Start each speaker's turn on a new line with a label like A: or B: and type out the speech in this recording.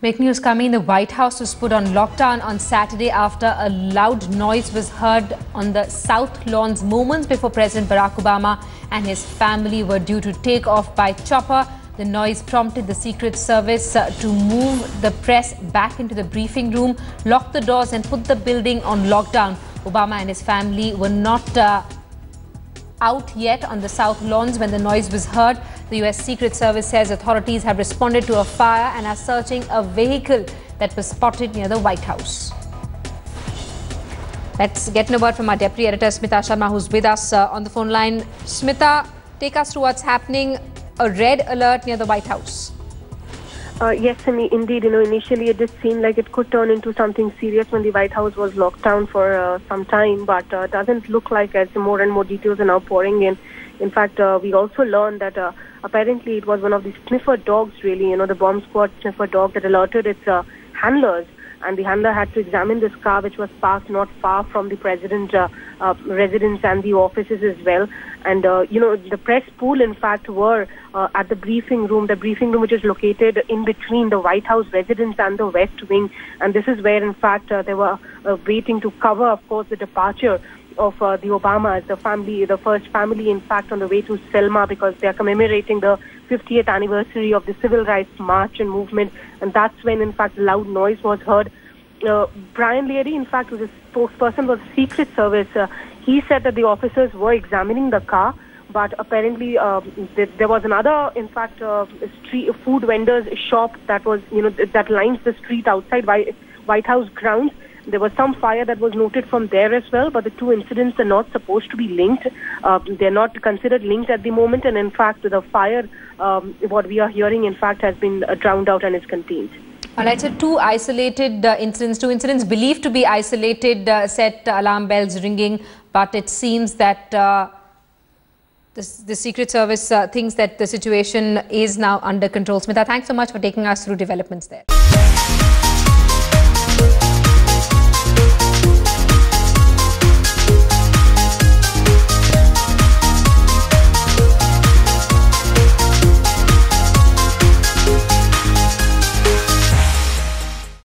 A: Big news coming. The White House was put on lockdown on Saturday after a loud noise was heard on the South Lawns moments before President Barack Obama and his family were due to take off by chopper. The noise prompted the Secret Service to move the press back into the briefing room, lock the doors and put the building on lockdown. Obama and his family were not out yet on the South Lawns when the noise was heard. The US Secret Service says authorities have responded to a fire and are searching a vehicle that was spotted near the White House. Let's get an word from our deputy editor Smita Sharma, who's with us on the phone line. Smita, take us through what's happening. A red alert near the White House.
B: Yes, indeed. Initially it did seem like it could turn into something serious when the White House was locked down for some time, but doesn't look like as more and more details are now pouring in. In fact, we also learned that apparently it was one of the sniffer dogs, really, the bomb squad sniffer dog that alerted its handlers. And the handler had to examine this car, which was parked not far from the president's residence and the offices as well. And, the press pool, in fact, were at the briefing room which is located in between the White House residence and the West Wing. And this is where, in fact, they were waiting to cover, of course, the departure of the Obamas, the first family, in fact, on the way to Selma, because they are commemorating the 50th anniversary of the Civil Rights March and movement. And that's when, in fact, loud noise was heard. Brian Leary, in fact, who's a spokesperson for the Secret Service, he said that the officers were examining the car, but apparently there was another, in fact, street food vendor's shop that was, that lines the street outside White House grounds. There was some fire that was noted from there as well, but the two incidents are not supposed to be linked. They're not considered linked at the moment, and in fact, the fire, what we are hearing, in fact, has been drowned out and is contained.
A: All right, so two incidents believed to be isolated, set alarm bells ringing, but it seems that the Secret Service thinks that the situation is now under control. Smita, thanks so much for taking us through developments there.